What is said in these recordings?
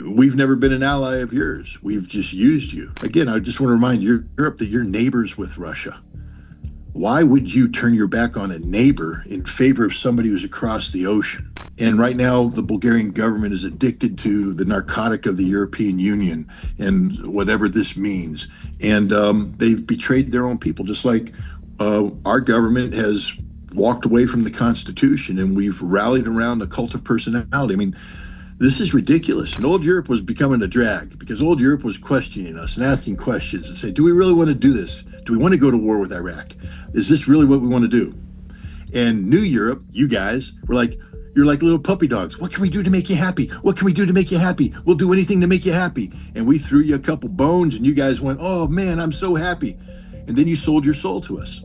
We've never been an ally of yours. We've just used you. Again, I just want to remind Europe that you're neighbors with Russia. Why would you turn your back on a neighbor in favor of somebody who's across the ocean? And right now, the Bulgarian government is addicted to the narcotic of the European Union and whatever this means. And they've betrayed their own people, just like our government has walked away from the Constitution and we've rallied around a cult of personality. I mean, this is ridiculous. And old Europe was becoming a drag because old Europe was questioning us and asking questions and say, do we really want to do this? Do we want to go to war with Iraq? Is this really what we want to do? And New Europe, you guys, were like, you're like little puppy dogs. What can we do to make you happy? What can we do to make you happy? We'll do anything to make you happy. And we threw you a couple bones and you guys went, oh man, I'm so happy. And then you sold your soul to us.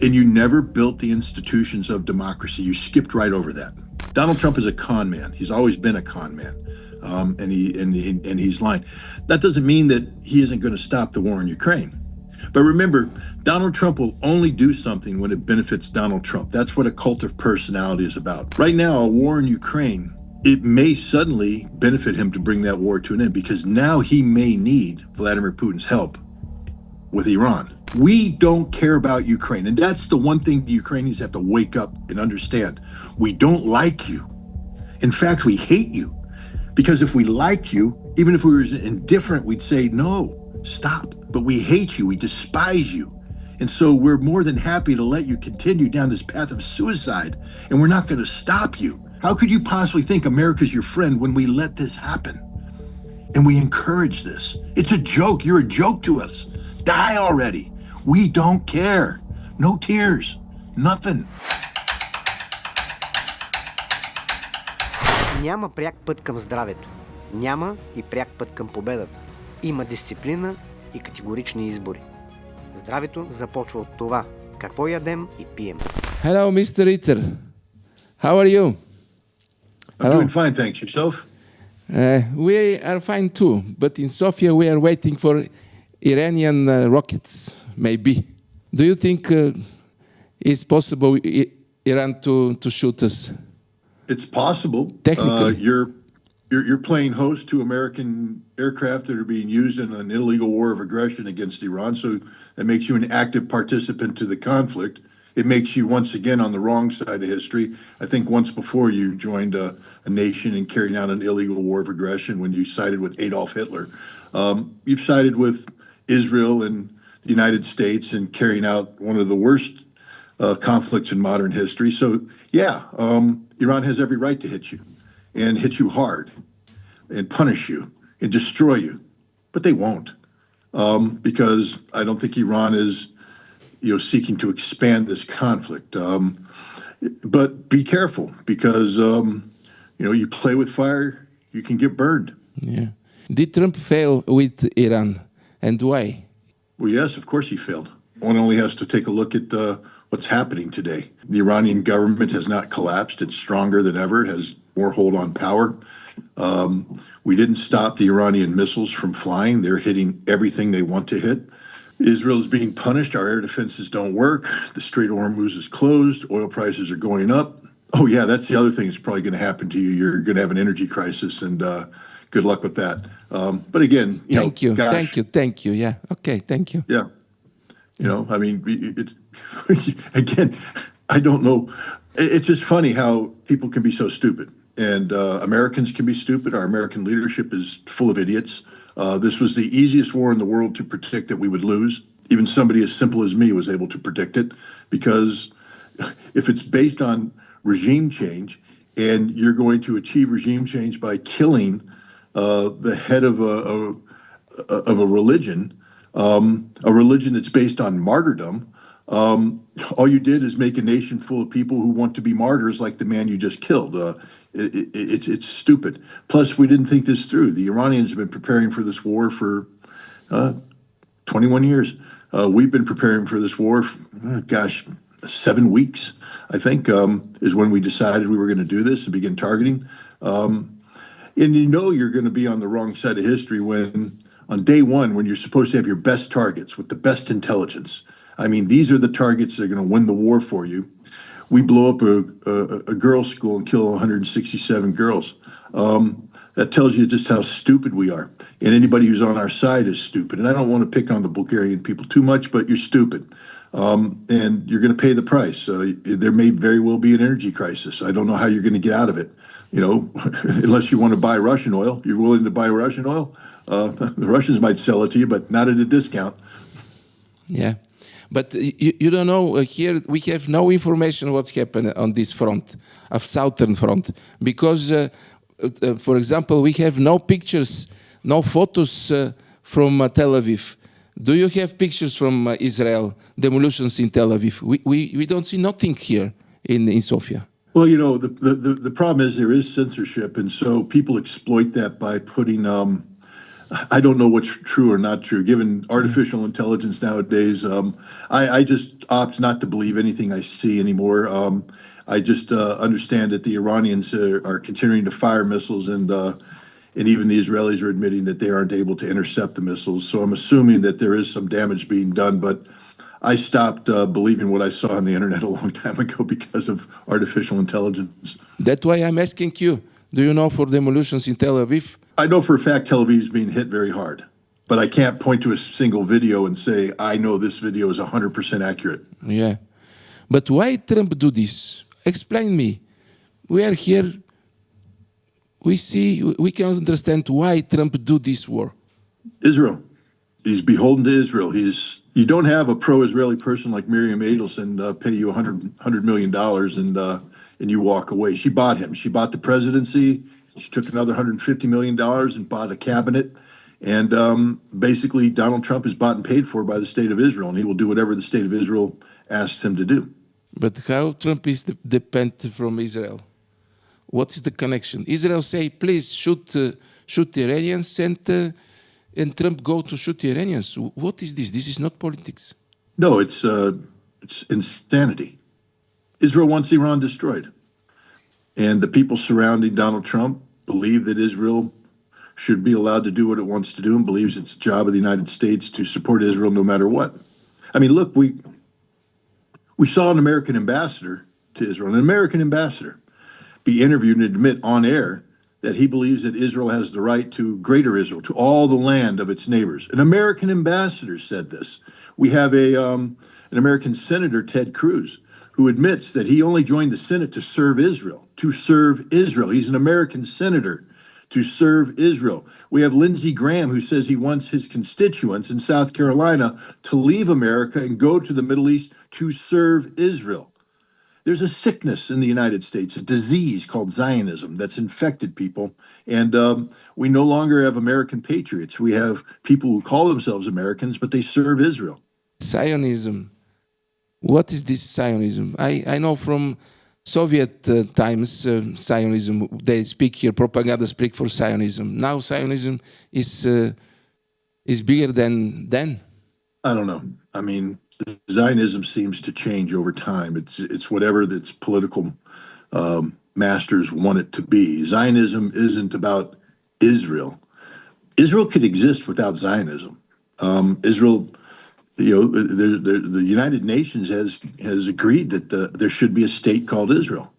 And you never built the institutions of democracy. You skipped right over that. Donald Trump is a con man. He's always been a con man. And he's lying. That doesn't mean that he isn't going to stop the war in Ukraine. But remember, Donald Trump will only do something when it benefits Donald Trump. That's what a cult of personality is about. Right now, a war in Ukraine, it may suddenly benefit him to bring that war to an end because now he may need Vladimir Putin's help with Iran. We don't care about Ukraine. And that's the one thing the Ukrainians have to wake up and understand. We don't like you. In fact, we hate you. Because if we liked you, even if we were indifferent, we'd say, no, stop. But we hate you. We despise you. And so we're more than happy to let you continue down this path of suicide. And we're not going to stop you. How could you possibly think America's your friend when we let this happen? And we encourage this. It's a joke. You're a joke to us. Die already. We don't care. No tears. Nothing. Няма пряк път към здравето. Няма и пряк път към победата. Има дисциплина и категорични избори. Здравето започва от това. Какво ядем и пием. Hello, Mr. Ritter. How are you? I'm doing fine, thanks. Yourself? We are fine too, but in Sofia we are waiting for Iranian rockets, maybe. Do you think it's possible Iran to shoot us? It's possible. Technically. You're playing host to American aircraft that are being used in an illegal war of aggression against Iran, so that makes you an active participant to the conflict. It makes you once again on the wrong side of history. I think once before you joined a nation in carrying out an illegal war of aggression when you sided with Adolf Hitler. You've sided with Israel and the United States in carrying out one of the worst conflicts in modern history. So yeah, Iran has every right to hit you and hit you hard and punish you and destroy you, but they won't because I don't think Iran is seeking to expand this conflict. But be careful because, you play with fire, you can get burned. Yeah. Did Trump fail with Iran and why? Well, yes, of course he failed. One only has to take a look at what's happening today. The Iranian government has not collapsed. It's stronger than ever. It has more hold on power. We didn't stop the Iranian missiles from flying. They're hitting everything they want to hit. Israel is being punished. Our air defenses don't work. The Strait of Hormuz is closed. Oil prices are going up. Oh, yeah, that's the other thing that's probably going to happen to you. You're going to have an energy crisis, and good luck with that. But again, thank you. Yeah. Okay. Thank you. Yeah. Again, I don't know. It's just funny how people can be so stupid. And Americans can be stupid. Our American leadership is full of idiots. This was the easiest war in the world to predict that we would lose. Even somebody as simple as me was able to predict it because if it's based on regime change and you're going to achieve regime change by killing the head of a religion that's based on martyrdom, all you did is make a nation full of people who want to be martyrs like the man you just killed. It's stupid. Plus, we didn't think this through. The Iranians have been preparing for this war for 21 years. We've been preparing for this war, 7 weeks, I think, is when we decided we were going to do this and begin targeting. And you're going to be on the wrong side of history when, on day one, when you're supposed to have your best targets with the best intelligence. I mean, these are the targets that are going to win the war for you. We blow up a girls' school and kill 167 girls. That tells you just how stupid we are. And anybody who's on our side is stupid. And I don't want to pick on the Bulgarian people too much, but you're stupid. And you're going to pay the price. There may very well be an energy crisis. I don't know how you're going to get out of it. You know, unless you want to buy Russian oil. You're willing to buy Russian oil? The Russians might sell it to you, but not at a discount. Yeah. But you don't know, here we have no information what's happened on this front, of southern front, because, for example, we have no pictures, no photos from Tel Aviv. Do you have pictures from Israel, demolitions in Tel Aviv? We don't see nothing here in Sofia. Well, you know, the problem is there is censorship, and so people exploit that by putting I don't know what's true or not true. Given artificial intelligence nowadays, I just opt not to believe anything I see anymore. I just understand that the Iranians are continuing to fire missiles, and even the Israelis are admitting that they aren't able to intercept the missiles. So I'm assuming that there is some damage being done, but I stopped believing what I saw on the internet a long time ago because of artificial intelligence. That's why I'm asking you. Do you know for demolitions in Tel Aviv? I know for a fact Tel Aviv is being hit very hard, but I can't point to a single video and say, I know this video is 100% accurate. Yeah. But why Trump do this? Explain me. We are here. We can understand why Trump do this war. Israel. He's beholden to Israel. You don't have a pro-Israeli person like Miriam Adelson pay you $100 million and you walk away. She bought him. She bought the presidency. She took another $150 million and bought a cabinet. And basically, Donald Trump is bought and paid for by the state of Israel, and he will do whatever the state of Israel asks him to do. But how Trump is dependent from Israel? What is the connection? Israel say, please shoot the Iranians, and Trump go to shoot the Iranians. What is this? This is not politics. No, it's insanity. Israel wants Iran destroyed. And the people surrounding Donald Trump believe that Israel should be allowed to do what it wants to do and believes it's the job of the United States to support Israel no matter what. I mean, look, we saw an American ambassador to Israel, an American ambassador, be interviewed and admit on air that he believes that Israel has the right to greater Israel, to all the land of its neighbors. An American ambassador said this. We have an American Senator, Ted Cruz, who admits that he only joined the Senate to serve Israel, He's an American senator to serve Israel. We have Lindsey Graham, who says he wants his constituents in South Carolina to leave America and go to the Middle East to serve Israel. There's a sickness in the United States, a disease called Zionism that's infected people. And we no longer have American patriots. We have people who call themselves Americans, but they serve Israel. Zionism. What is this Zionism? I know from Soviet times, Zionism, they speak here, propaganda speak for Zionism. Now Zionism is bigger than then. I don't know. I mean, Zionism seems to change over time. It's whatever its political masters want it to be. Zionism isn't about Israel. Israel could exist without Zionism. Israel, the United Nations has agreed that there should be a state called Israel.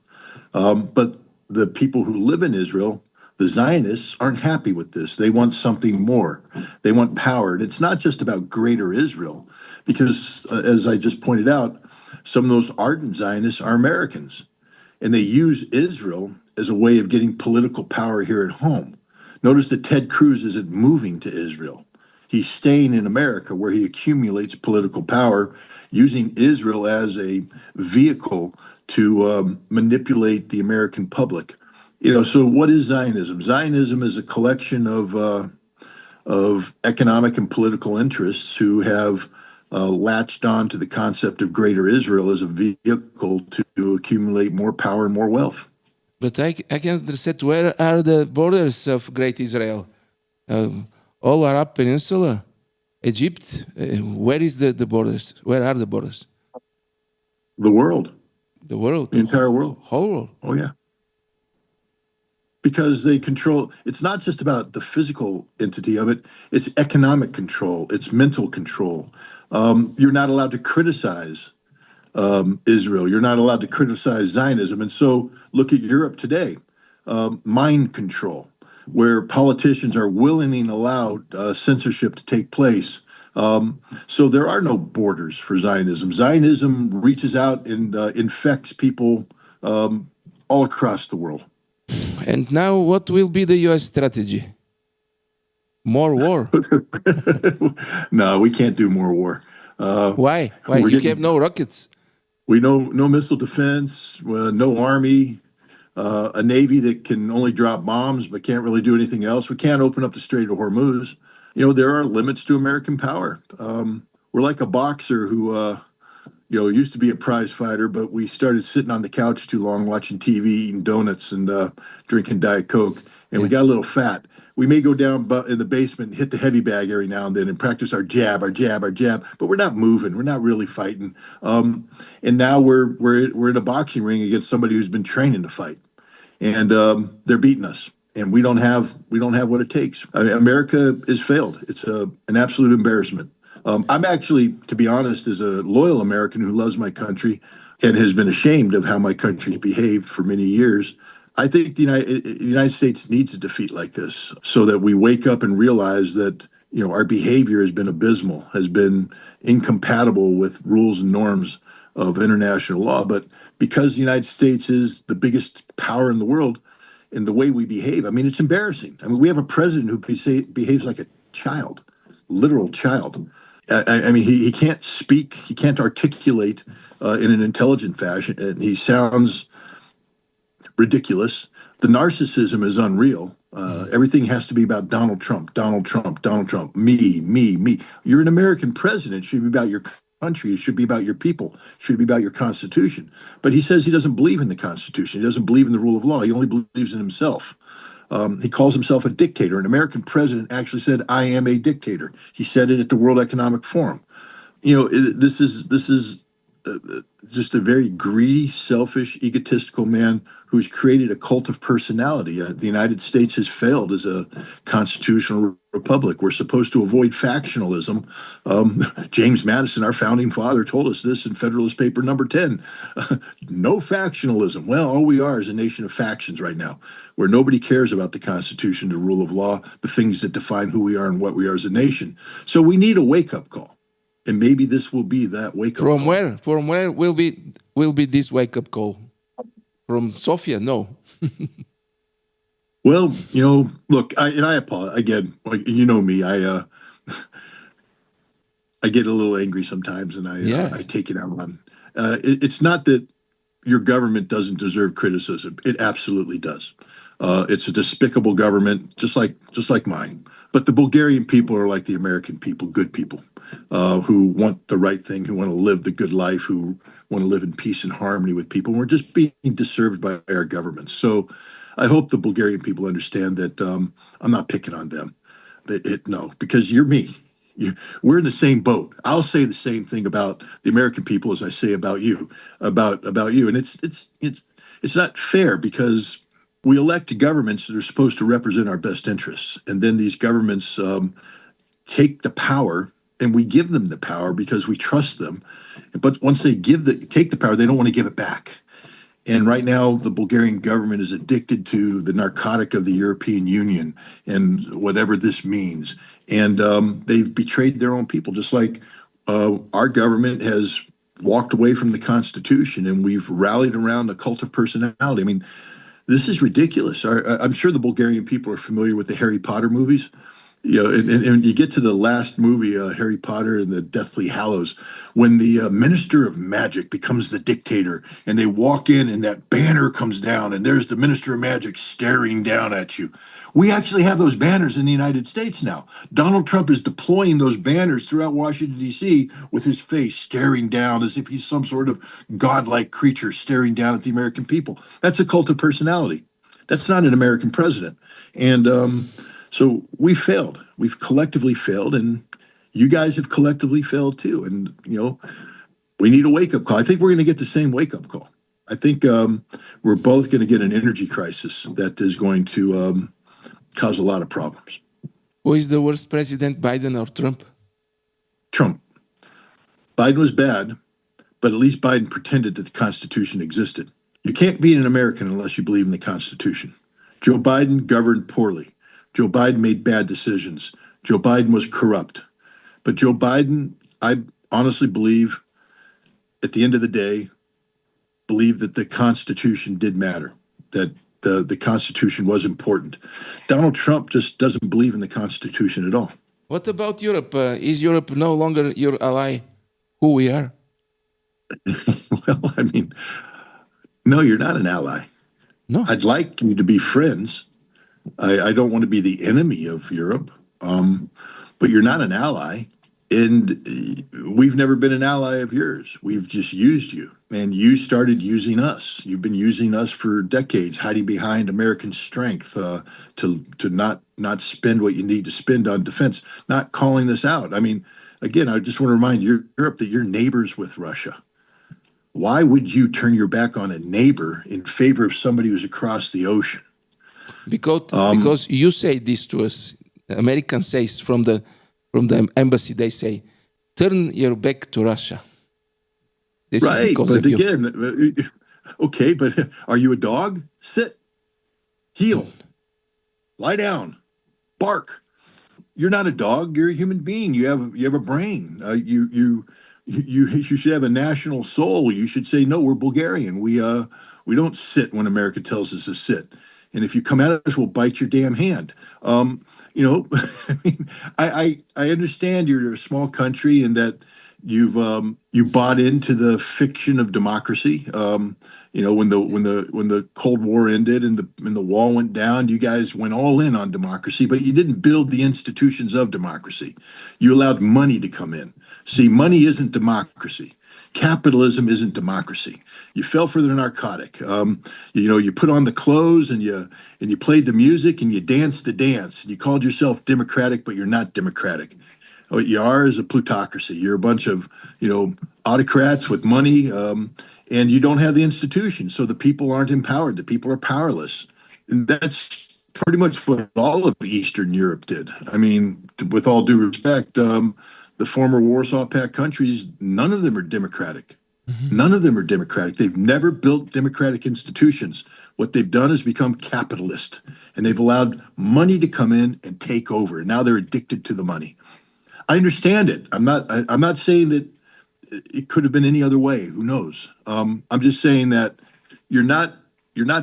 But the people who live in Israel, the Zionists, aren't happy with this. They want something more. They want power. And it's not just about greater Israel, because as I just pointed out, some of those ardent Zionists are Americans. And they use Israel as a way of getting political power here at home. Notice that Ted Cruz isn't moving to Israel. He's staying in America, where he accumulates political power, using Israel as a vehicle to manipulate the American public. So what is Zionism? Zionism is a collection of economic and political interests who have latched on to the concept of greater Israel as a vehicle to accumulate more power and more wealth. But I can understand, where are the borders of Great Israel? All Arab Peninsula, Egypt. Where is the borders? Where are the borders? The world. The world. The entire world. Whole world. Oh, yeah. Because they control, it's not just about the physical entity of it, it's economic control, it's mental control. You're not allowed to criticize Israel. You're not allowed to criticize Zionism. And so look at Europe today, mind control. where politicians are willingly allowed censorship to take place. So there are no borders for Zionism. Zionism reaches out and infects people all across the world. And now what will be the U.S. strategy? More war? No, we can't do more war. Why? Why? You have no rockets. We know no missile defense, no army, a navy that can only drop bombs but can't really do anything else. We can't open up the Strait of Hormuz. There are limits to American power. We're like a boxer who, used to be a prize fighter, but we started sitting on the couch too long, watching TV, eating donuts, and drinking Diet Coke, and we got a little fat. We may go down in the basement and hit the heavy bag every now and then and practice our jab, but we're not moving. We're not really fighting. And now we're in a boxing ring against somebody who's been training to fight, and they're beating us. And we don't have what it takes. I mean, America has failed. It's an absolute embarrassment. I'm actually, to be honest, as a loyal American who loves my country and has been ashamed of how my country's behaved for many years, I think the United States needs a defeat like this so that we wake up and realize that our behavior has been abysmal, has been incompatible with rules and norms of international law. But because the United States is the biggest power in the world, in the way we behave, I mean, it's embarrassing. I mean, we have a president who behaves like a child, literal child. I mean, he can't speak, he can't articulate in an intelligent fashion, and he sounds ridiculous. The narcissism is unreal. Everything has to be about Donald Trump, me. You're an American president. It should be about your country. It should be about your people. It should be about your Constitution. But he says he doesn't believe in the Constitution. He doesn't believe in the rule of law. He only believes in himself. He calls himself a dictator. An American president actually said, "I am a dictator." He said it at the World Economic Forum. This is just a very greedy, selfish, egotistical man who's created a cult of personality. The United States has failed as a constitutional republic. We're supposed to avoid factionalism. James Madison, our founding father, told us this in Federalist Paper number 10. No factionalism. Well, all we are is a nation of factions right now, where nobody cares about the Constitution, the rule of law, the things that define who we are and what we are as a nation. So we need a wake-up call. And maybe this will be that wake-up call. From where will be this wake-up call? From Sofia? No. Well, look, I apologize again. You know me, I get a little angry sometimes, and I take it out on. It's not that your government doesn't deserve criticism. It absolutely does. It's a despicable government, just like mine. But the Bulgarian people are like the American people, good people, who want the right thing, who want to live the good life, who want to live in peace and harmony with people. We're just being deserved by our government. So I hope the Bulgarian people understand that I'm not picking on them. No, because you're me. We're in the same boat. I'll say the same thing about the American people as I say about you, about you. And it's not fair because we elect governments that are supposed to represent our best interests. And then these governments take the power, and we give them the power because we trust them. But once they take the power, they don't want to give it back. And right now, the Bulgarian government is addicted to the narcotic of the European Union and whatever this means. And they've betrayed their own people, just like our government has walked away from the Constitution, and we've rallied around a cult of personality. I mean, this is ridiculous. I'm sure the Bulgarian people are familiar with the Harry Potter movies. And you get to the last movie, Harry Potter and the Deathly Hallows, when the Minister of Magic becomes the dictator, and they walk in and that banner comes down, and there's the Minister of Magic staring down at you. We actually have those banners in the United States now. Donald Trump is deploying those banners throughout Washington, D.C. with his face staring down as if he's some sort of godlike creature staring down at the American people. That's a cult of personality. That's not an American president. And so we failed. We've collectively failed, and you guys have collectively failed too. And, we need a wake-up call. I think we're going to get the same wake-up call. I think we're both going to get an energy crisis that is going to cause a lot of problems. Who is the worst president, Biden or Trump? Trump. Biden was bad, but at least Biden pretended that the Constitution existed. You can't be an American unless you believe in the Constitution. Joe Biden governed poorly. Joe Biden made bad decisions. Joe Biden was corrupt. But Joe Biden, I honestly believe, at the end of the day, believe that the Constitution did matter, that the Constitution was important. Donald Trump just doesn't believe in the Constitution at all. What about Europe? Is Europe no longer your ally, who we are? Well, I mean, no, you're not an ally. No. I'd like you to be friends. I don't want to be the enemy of Europe, but you're not an ally. And we've never been an ally of yours. We've just used you. And you started using us. You've been using us for decades, hiding behind American strength to not spend what you need to spend on defense, not calling us out. I mean, again, I just want to remind Europe that you're neighbors with Russia. Why would you turn your back on a neighbor in favor of somebody who's across the ocean? Because you say this to us. Americans say from the embassy, they say, turn your back to Russia. This right, but again, okay, but are you a dog? Sit, heel, lie down, bark. You're not a dog. You're a human being. You have a brain. You should have a national soul. You should say, no, we're Bulgarian. We don't sit when America tells us to sit. And if you come at us, we'll bite your damn hand. You know, I mean, I understand you're a small country and that you bought into the fiction of democracy. You know, when the Cold War ended and the wall went down, you guys went all in on democracy, but you didn't build the institutions of democracy. You allowed money to come in. See, money isn't democracy. Capitalism isn't democracy. You fell for the narcotic. You know, you put on the clothes and you played the music and you danced the dance. And you called yourself democratic, but you're not democratic. What you are is a plutocracy. You're a bunch of, you know, autocrats with money, and you don't have the institutions. So the people aren't empowered. The people are powerless. And that's pretty much what all of Eastern Europe did. I mean, with all due respect, the former Warsaw Pact countries, none of them are democratic. Mm-hmm. None of them are democratic. They've never built democratic institutions. What they've done is become capitalist, and they've allowed money to come in and take over. And now they're addicted to the money. I understand it. I'm not saying that it could have been any other way. Who knows? I'm just saying that you're not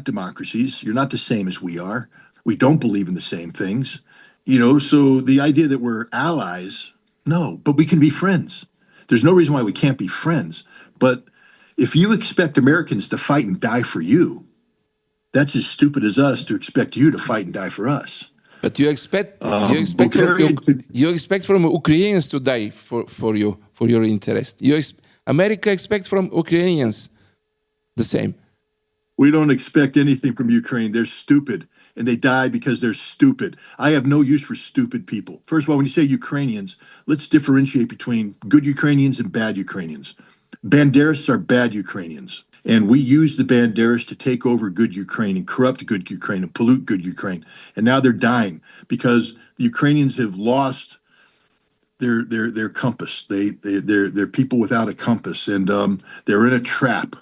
democracies. You're not the same as we are. We don't believe in the same things. You know, so the idea that we're allies, no, but we can be friends. There's no reason why we can't be friends. But if you expect Americans to fight and die for you, that's as stupid as us to expect you to fight and die for us. But you expect from Ukrainians to die for your interest. America expects from Ukrainians the same. We don't expect anything from Ukraine. They're stupid, and they die because they're stupid. I have no use for stupid people. First of all, when you say Ukrainians, let's differentiate between good Ukrainians and bad Ukrainians. Banderists are bad Ukrainians. And we use the Banderas to take over good Ukraine and corrupt good Ukraine and pollute good Ukraine. And now they're dying because the Ukrainians have lost their compass. They're people without a compass, and they're in a trap.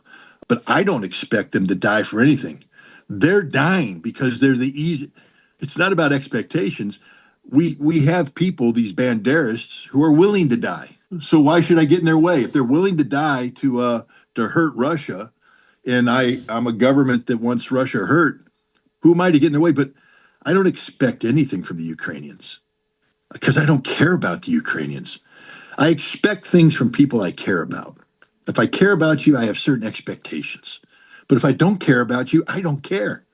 But I don't expect them to die for anything. They're dying because they're the easy. It's not about expectations. We have people, these Banderists, who are willing to die. So why should I get in their way? If they're willing to die to hurt Russia, and I'm a government that wants Russia hurt, who am I to get in their way? But I don't expect anything from the Ukrainians because I don't care about the Ukrainians. I expect things from people I care about. If I care about you, I have certain expectations. But if I don't care about you, I don't care.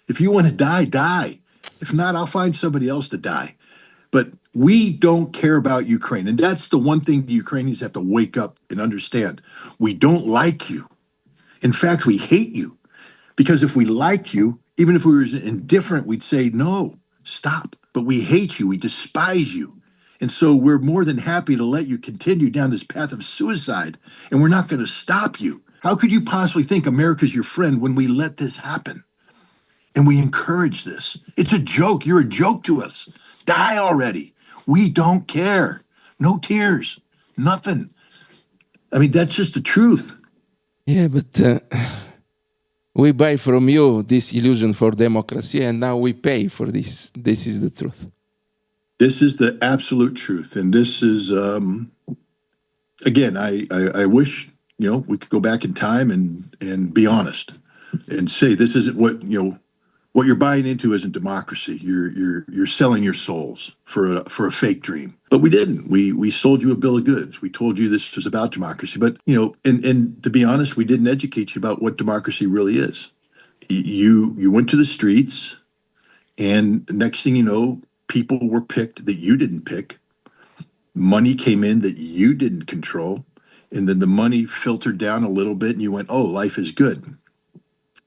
If you want to die, die. If not, I'll find somebody else to die. But we don't care about Ukraine. And that's the one thing the Ukrainians have to wake up and understand. We don't like you. In fact, we hate you. Because if we liked you, even if we were indifferent, we'd say, no, stop. But we hate you. We despise you. And so we're more than happy to let you continue down this path of suicide. And we're not going to stop you. How could you possibly think America's your friend when we let this happen? And we encourage this. It's a joke. You're a joke to us. Die already. We don't care. No tears. Nothing. I mean, that's just the truth. Yeah, but we buy from you this illusion for democracy, and now we pay for this. This is the truth. This is the absolute truth. And this is, again, I wish, we could go back in time and be honest and say, this isn't what you're buying into isn't democracy. You're selling your souls for a fake dream. But we didn't. We sold you a bill of goods. We told you this was about democracy. But and to be honest, we didn't educate you about what democracy really is. You went to the streets, and next thing you know, people were picked that you didn't pick. Money came in that you didn't control, and then the money filtered down a little bit, and you went, "Oh, life is good."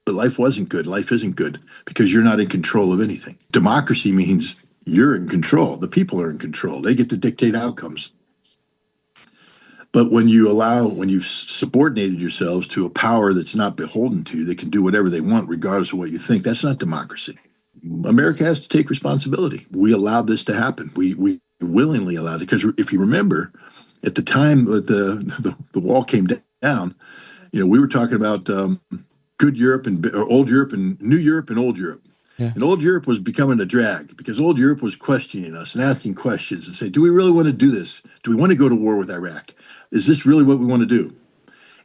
But life wasn't good. Life isn't good because you're not in control of anything. Democracy means you're in control. The people are in control. They get to dictate outcomes. But when you've subordinated yourselves to a power that's not beholden to you, they can do whatever they want regardless of what you think, that's not democracy. America has to take responsibility. We allowed this to happen. We willingly allowed it because if you remember, at the time that the wall came down, we were talking about good Europe or old Europe and new Europe and old Europe. Yeah. And old Europe was becoming a drag because old Europe was questioning us and asking questions and say, do we really want to do this? Do we want to go to war with Iraq? Is this really what we want to do?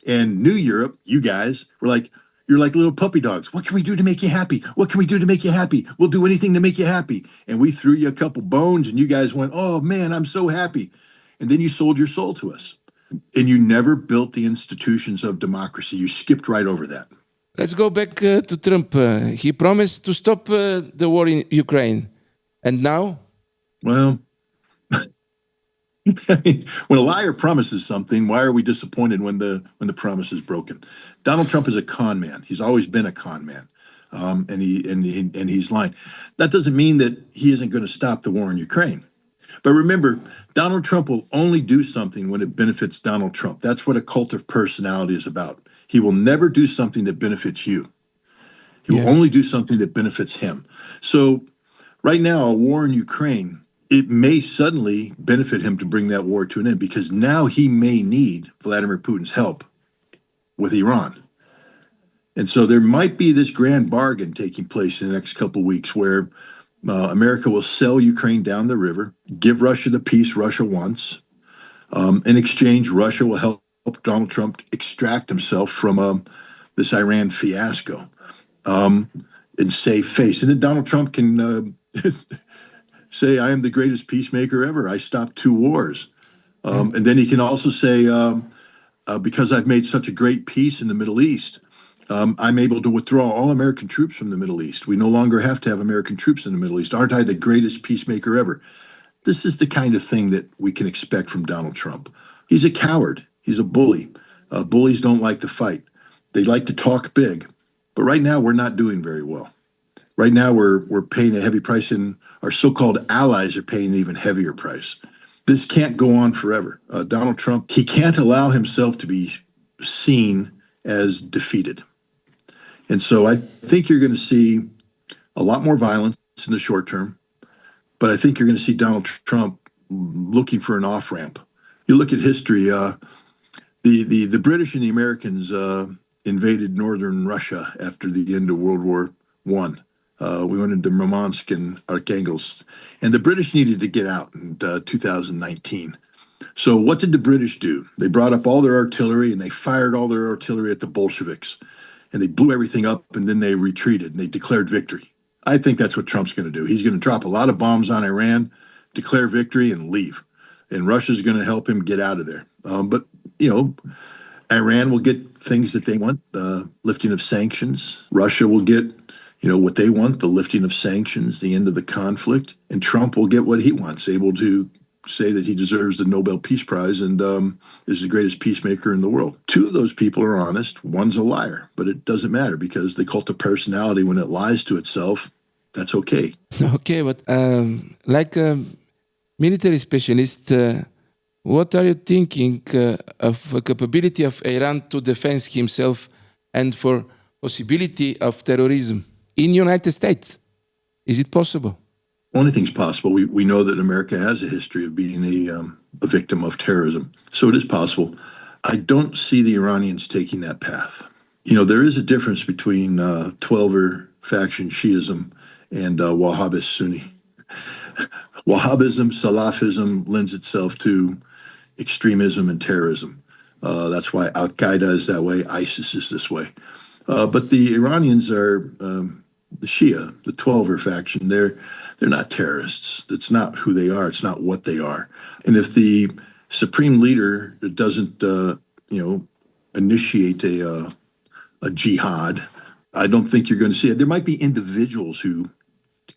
And new Europe, you guys were like, you're like little puppy dogs. What can we do to make you happy? What can we do to make you happy? We'll do anything to make you happy. And we threw you a couple bones and you guys went, oh man, I'm so happy. And then you sold your soul to us. And you never built the institutions of democracy. You skipped right over that. Let's go back to Trump. He promised to stop the war in Ukraine. And now? Well, when a liar promises something, why are we disappointed when the promise is broken? Donald Trump is a con man. He's always been a con man. And he's lying. That doesn't mean that he isn't going to stop the war in Ukraine. But remember, Donald Trump will only do something when it benefits Donald Trump. That's what a cult of personality is about. He will never do something that benefits you. He will only do something that benefits him. So right now, a war in Ukraine, it may suddenly benefit him to bring that war to an end because now he may need Vladimir Putin's help with Iran. And so there might be this grand bargain taking place in the next couple of weeks where America will sell Ukraine down the river, give Russia the peace Russia wants. In exchange, Russia will help Donald Trump extract himself from this Iran fiasco and save face. And then Donald Trump can say, I am the greatest peacemaker ever. I stopped 2 wars. And then he can also say, because I've made such a great peace in the Middle East, I'm able to withdraw all American troops from the Middle East. We no longer have to have American troops in the Middle East. Aren't I the greatest peacemaker ever? This is the kind of thing that we can expect from Donald Trump. He's a coward. He's a bully. Bullies don't like to fight. They like to talk big. But right now, we're not doing very well. Right now, we're paying a heavy price, and our so-called allies are paying an even heavier price. This can't go on forever. Donald Trump, he can't allow himself to be seen as defeated. And so I think you're going to see a lot more violence in the short term, but I think you're going to see Donald Trump looking for an off-ramp. You look at history, the British and the Americans invaded northern Russia after the end of World War I. We went into Murmansk and Arkhangelsk, and the British needed to get out in 2019. So what did the British do? They brought up all their artillery and they fired all their artillery at the Bolsheviks, and they blew everything up, and then they retreated and they declared victory. I think that's what Trump's going to do. He's going to drop a lot of bombs on Iran, declare victory, and leave. And Russia's going to help him get out of there. But, Iran will get things that they want, the lifting of sanctions. Russia will get, what they want, the lifting of sanctions, the end of the conflict. And Trump will get what he wants, able to say that he deserves the Nobel Peace Prize and is the greatest peacemaker in the world. 2 of those people are honest. One's a liar. But it doesn't matter because the cult of personality, when it lies to itself, that's okay. Okay, but like a military specialist, what are you thinking of a capability of Iran to defend himself and for possibility of terrorism in United States? Is it possible? Anything's possible. We know that America has a history of being a victim of terrorism. So it is possible. I don't see the Iranians taking that path. There is a difference between Twelver faction Shiism and Wahhabist Sunni. Wahhabism, Salafism lends itself to extremism and terrorism. That's why Al-Qaeda is that way, ISIS is this way. But the Iranians are the Shia, the Twelver faction. They're not terrorists. It's not who they are. It's not what they are. And if the supreme leader doesn't, initiate a jihad, I don't think you're going to see it. There might be individuals who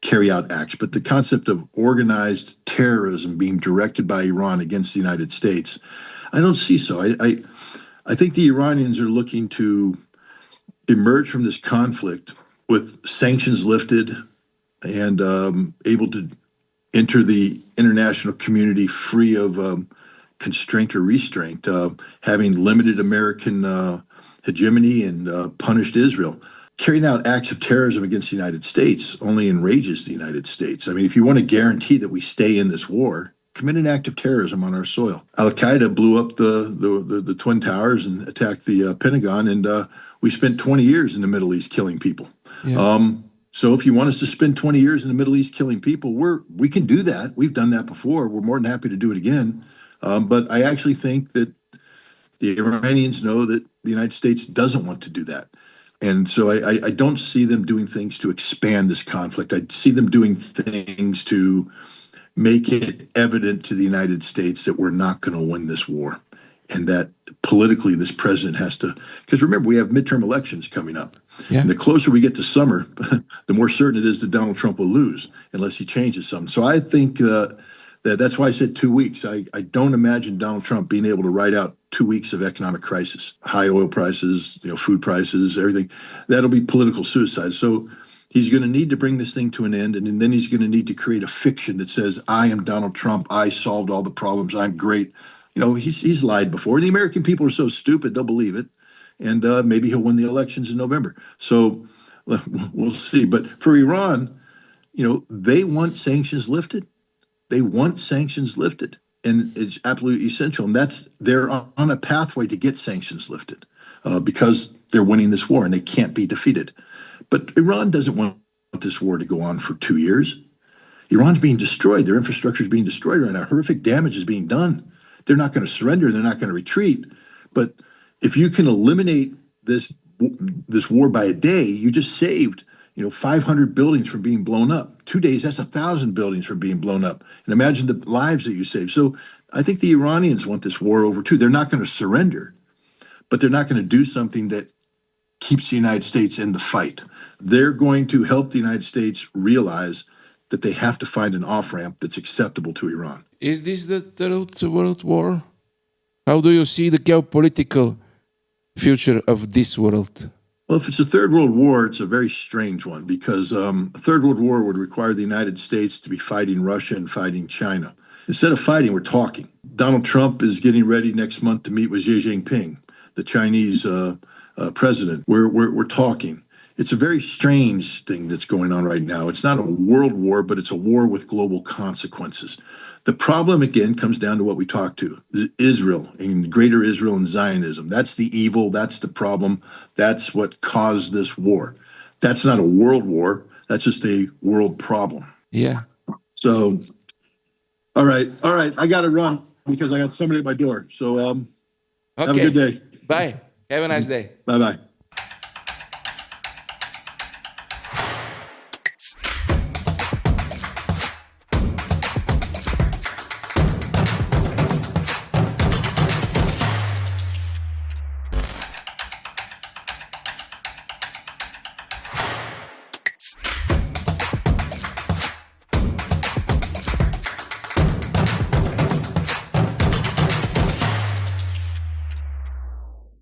carry out acts, but the concept of organized terrorism being directed by Iran against the United States, I don't see so. I think the Iranians are looking to emerge from this conflict with sanctions lifted and able to enter the international community free of constraint or restraint, having limited American hegemony and punished Israel. Carrying out acts of terrorism against the United States only enrages the United States. I mean, if you want to guarantee that we stay in this war, commit an act of terrorism on our soil. Al-Qaeda blew up the Twin Towers and attacked the Pentagon, and we spent 20 years in the Middle East killing people. Yeah. So if you want us to spend 20 years in the Middle East killing people, we can do that. We've done that before. We're more than happy to do it again. But I actually think that the Iranians know that the United States doesn't want to do that. And so I don't see them doing things to expand this conflict. I see them doing things to make it evident to the United States that we're not going to win this war. And that politically this president has to, because remember, we have midterm elections coming up. Yeah. And the closer we get to summer, the more certain it is that Donald Trump will lose unless he changes something. So I think that's why I said 2 weeks. I don't imagine Donald Trump being able to ride out 2 weeks of economic crisis, high oil prices, food prices, everything. That'll be political suicide. So he's going to need to bring this thing to an end, and then he's going to need to create a fiction that says, I am Donald Trump. I solved all the problems. I'm great. He's lied before. The American people are so stupid, they'll believe it. And maybe he'll win the elections in November. So we'll see. But for Iran, they want sanctions lifted. They want sanctions lifted, and it's absolutely essential. And they're on a pathway to get sanctions lifted because they're winning this war and they can't be defeated. But Iran doesn't want this war to go on for 2 years. Iran's being destroyed. Their infrastructure is being destroyed right now. Horrific damage is being done. They're not going to surrender. They're not going to retreat. But if you can eliminate this war by a day, you just saved 500 buildings from being blown up. 2 days, that's 1,000 buildings from being blown up. And imagine the lives that you saved. So I think the Iranians want this war over too. They're not going to surrender, but they're not going to do something that keeps the United States in the fight. They're going to help the United States realize that they have to find an off-ramp that's acceptable to Iran. Is this the Third World War? How do you see the geopolitical future of this world? Well, if it's a Third World War, it's a very strange one because a Third World War would require the United States to be fighting Russia and fighting China. Instead of fighting, we're talking. Donald Trump is getting ready next month to meet with Xi Jinping, the Chinese president. We're talking. It's a very strange thing that's going on right now. It's not a world war, but it's a war with global consequences. The problem, again, comes down to what we talked to, Israel and greater Israel and Zionism. That's the evil. That's the problem. That's what caused this war. That's not a world war. That's just a world problem. Yeah. So, all right. I got to run because I got somebody at my door. So have a good day. Bye. Have a nice day. Bye-bye.